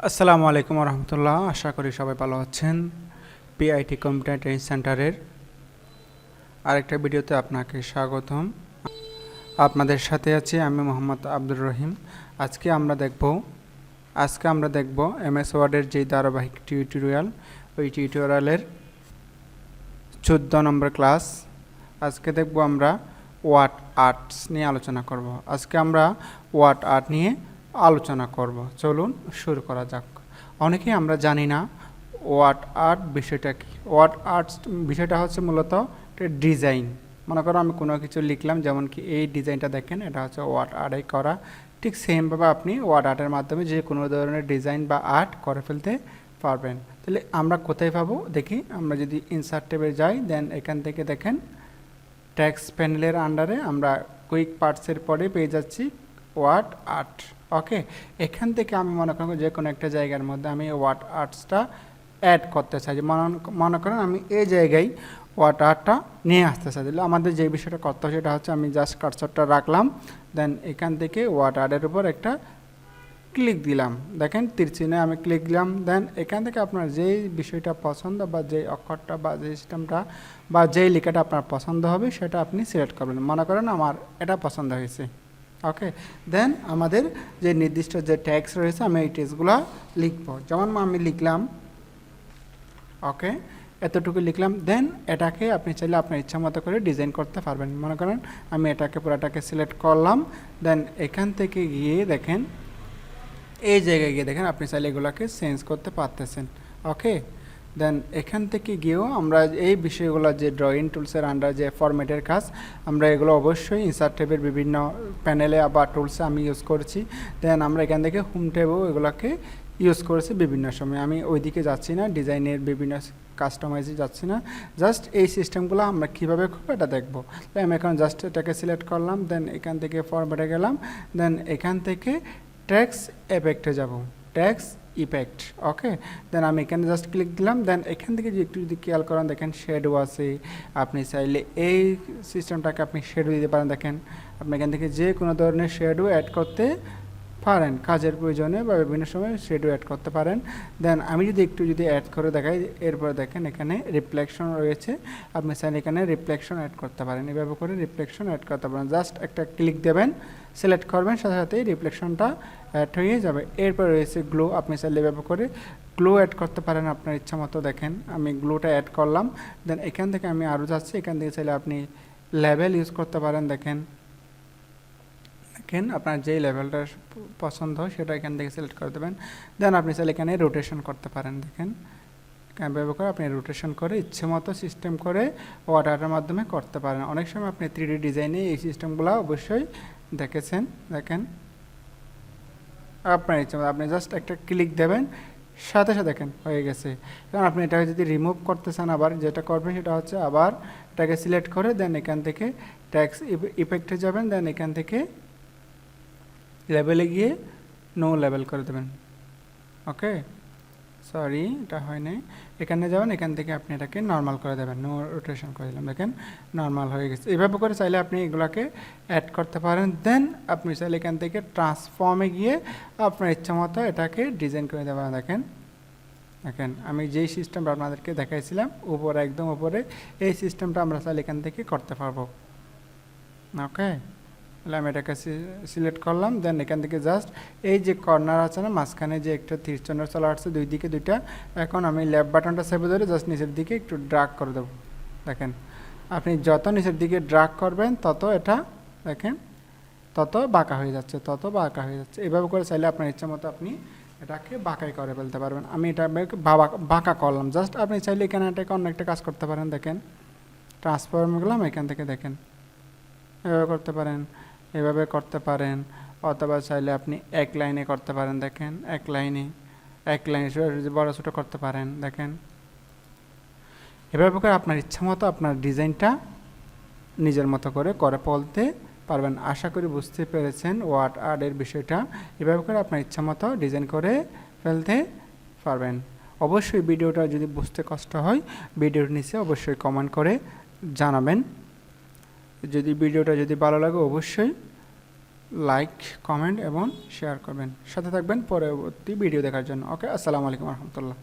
আসসালামু আলাইকুম রহমতুল্লাহ। আশা করি সবাই ভালো আছেন। পিআইটি কম্পিউটার ট্রেনিং সেন্টারের আরেকটা ভিডিওতে আপনাকে স্বাগতম। আপনাদের সাথে আছি আমি মোহাম্মদ আব্দুর রহিম। আজকে আমরা দেখব এমএস ওয়ার্ডের যে ধারাবাহিক টিউটোরিয়াল, ওই টিউটোরিয়ালের 14 নম্বর ক্লাস। আজকে দেখব আমরা ওয়ার্ড আর্টস নিয়ে আলোচনা করব। আজকে আমরা ওয়ার্ড আর্ট নিয়ে আলোচনা করব। চলুন শুরু করা যাক। অনেকেই আমরা জানি না ওয়ার্ড আর্ট বিষয়টা কি। ওয়ার্ড আর্টস বিষয়টা হচ্ছে মূলত ডিজাইন। মনে করো আমি কোনো কিছু লিখলাম, যেমন কি এই ডিজাইনটা দেখেন, এটা হচ্ছে ওয়ার্ড আর্টে করা। ঠিক সেমভাবে আপনি ওয়ার্ড আর্টের মাধ্যমে যে কোনো ধরনের ডিজাইন বা আর্ট করে ফেলতে পারবেন। তাহলে আমরা কোথায় পাবো দেখি। আমরা যদি ইনসার্ট ট্যাবে যাই, দেন এখান থেকে দেখেন টেক্সট প্যানেলের আন্ডারে আমরা কুইক পার্টসের পরে পেয়ে যাচ্ছি ওয়ার্ড আর্ট। ওকে, এখান থেকে আমি মনে করেন যে কোনো একটা জায়গার মধ্যে আমি ওয়ার্ড আর্টসটা অ্যাড করতে চাই। যে মনে করেন আমি এই জায়গায় ওয়ার্ড আর্টটা নিয়ে আসতে চাই। তাহলে আমাদের যে বিষয়টা করতে হয় সেটা হচ্ছে আমি জাস্ট কার্সরটা রাখলাম, দেন এখান থেকে ওয়ার্ড আর্টের উপর একটা ক্লিক দিলাম। দেখেন তীর চিহ্নে আমি ক্লিক দিলাম। দেন এখান থেকে আপনার যেই বিষয়টা পছন্দ বা যেই অক্ষরটা বা যে সিস্টেমটা বা যেই লেখাটা আপনার পছন্দ হবে সেটা আপনি সিলেক্ট করবেন। মনে করেন আমার এটা পছন্দ হয়েছে। ওকে, দেন আমাদের যে নির্দিষ্ট যে ট্যাক্স রয়েছে আমি এই টেক্সটগুলো লিখব। যেমন আমি লিখলাম, ওকে, এতটুকু লিখলাম। দেন এটাকে আপনি চাইলে আপনার ইচ্ছা মতো করে ডিজাইন করতে পারবেন। মনে করেন আমি এটাকে পুরোটাকে সিলেক্ট করলাম। দেন এখান থেকে গিয়ে দেখেন এই জায়গায় গিয়ে দেখেন আপনি চাইলে এগুলোকে চেঞ্জ করতে পারতেছেন। ওকে, দেন এখান থেকে গিয়েও আমরা এই বিষয়গুলো যে ড্রয়িং টুলসের আন্ডার যে ফরম্যাটের কাজ, আমরা এগুলো অবশ্যই ইনসার্ট ট্যাবের বিভিন্ন প্যানেলে বা টুলসে আমি ইউজ করছি। দেন আমরা এখান থেকে হোম ট্যাবেও এগুলোকে ইউজ করেছি বিভিন্ন সময়। আমি ওইদিকে যাচ্ছি না, ডিজাইনের বিভিন্ন কাস্টমাইজে যাচ্ছি না, জাস্ট এই সিস্টেমগুলো আমরা কীভাবে করবো এটা দেখবো। তাই আমি এখন জাস্ট এটাকে সিলেক্ট করলাম। দেন এখান থেকে ফরম্যাটে গেলাম। দেন এখান থেকে টেক্সট এফেক্টে যাব, টেক্সট ইফেক্ট। ওকে, দেন আমি এখানে জাস্ট ক্লিক দিলাম। দেন এখান থেকে একটু যদি খেয়াল করেন দেখেন শ্যাডো আছে। আপনি চাইলে এই সিস্টেমটাকে আপনি শ্যাডো দিতে পারেন। দেখেন আপনি এখান থেকে যে কোনো ধরনের শ্যাডো অ্যাড করতে পারেন, কাজের প্রয়োজনে বা বিভিন্ন সময় শ্যাডো অ্যাড করতে পারেন। দেন আমি যদি একটু অ্যাড করে দেখাই, এরপর দেখেন এখানে রিফ্লেকশন রয়েছে। আপনি চাইলে এখানে রিফ্লেকশন অ্যাড করতে পারেন। এভাবে করে রিফ্লেকশন অ্যাড করতে পারেন। জাস্ট একটা ক্লিক দেবেন, সিলেক্ট করবেন, সাথে সাথেই রিফ্লেকশনটা অ্যাড হয়ে যাবে। এরপর রয়েছে গ্লো। আপনি চাইলে এভাবে করে গ্লো অ্যাড করতে পারেন আপনার ইচ্ছা মতো। দেখেন আমি গ্লোটা অ্যাড করলাম। দেন এখান থেকে আমি আরও যাচ্ছি। এখান থেকে চাইলে আপনি লেভেল ইউজ করতে পারেন। দেখেন আপনার যেই লেভেলটা পছন্দ হয় সেটা এখান থেকে সিলেক্ট করে দেবেন। দেন আপনি চাইলে এখানে রোটেশন করতে পারেন। দেখেন ব্যবহার করে আপনি রোটেশন করে ইচ্ছে মতো সিস্টেম করে ওয়ার্ড আর্টের মাধ্যমে করতে পারেন। অনেক সময় আপনি 3D ডিজাইনে এই সিস্টেমগুলো অবশ্যই দেখেছেন। দেখেন আপনার ইচ্ছে মতো আপনি জাস্ট একটা ক্লিক দেবেন, সাথে সাথে দেখেন হয়ে গেছে। কারণ আপনি এটাকে যদি রিমুভ করতে চান, আবার যেটা করবেন সেটা হচ্ছে আবার এটাকে সিলেক্ট করে দেন এখান থেকে টেক্সট ইফেক্টে যাবেন। দেন এখান থেকে লেভেলে গিয়ে নো লেভেল করে দেবেন। ওকে, সরি এটা হয় নাই। এখানে যাবেন, এখান থেকে আপনি এটাকে নর্মাল করে দেবেন, নো রোটেশন করে দিলাম। দেখেন নর্মাল হয়ে গেছে। এইভাবে করে চাইলে আপনি এগুলোকে অ্যাড করতে পারেন। দেন আপনি চাইলে এখান থেকে ট্রান্সফর্মে গিয়ে আপনার ইচ্ছা মতো এটাকে ডিজাইন করে দেবেন। দেখেন দেখেন আমি যেই সিস্টেমটা আপনাদেরকে দেখাইছিলাম উপরে, একদম উপরে, এই সিস্টেমটা আমরা চাইলে এখান থেকে করতে পারবো। ওকে, তাহলে আমি এটাকে সিলেক্ট করলাম। দেন এখান থেকে জাস্ট এই যে কর্নার আছে না, মাঝখানে যে একটা তীরচিহ্ন চলে আসছে দুই দিকে দুইটা, এখন আমি লেফট বাটনটা চেপে ধরে জাস্ট নিচের দিকে একটু ড্রাগ করে দেবো। দেখেন আপনি যত নিচের দিকে ড্রাগ করবেন তত এটা দেখেন তত বাঁকা হয়ে যাচ্ছে, তত বাঁকা হয়ে যাচ্ছে। এভাবে করে চাইলে আপনার ইচ্ছা মতো আপনি এটাকে বাঁকাই করে ফেলতে পারবেন। আমি এটা বাঁকা করলাম। জাস্ট আপনি চাইলে এখানে এটাকে অন্য একটা কাজ করতে পারেন। দেখেন ট্রান্সফর্ম গেলাম, এখান থেকে দেখেন এভাবে করতে পারেন, এভাবে করতে পারেন, অথবা চাইলে আপনি এক লাইনে করতে পারেন। দেখেন এক লাইনে বড় ছোটো করতে পারেন। দেখেন এভাবে করে আপনার ইচ্ছা মতো আপনার ডিজাইনটা নিজের মতো করে ফেলতে পারবেন। আশা করি বুঝতে পেরেছেন ওয়ার্ড আর্টের বিষয়টা। এভাবে করে আপনার ইচ্ছা মতো ডিজাইন করে ফেলতে পারবেন। অবশ্যই ভিডিওটা যদি বুঝতে কষ্ট হয় ভিডিওর নিচে অবশ্যই কমেন্ট করে জানাবেন। যদি ভিডিওটা ভালো লাগে অবশ্যই লাইক, কমেন্ট এবং শেয়ার করবেন। সাথে থাকবেন পরবর্তী ভিডিও দেখার জন্য। ওকে, আসসালামু আলাইকুম রহমতুল্লাহ।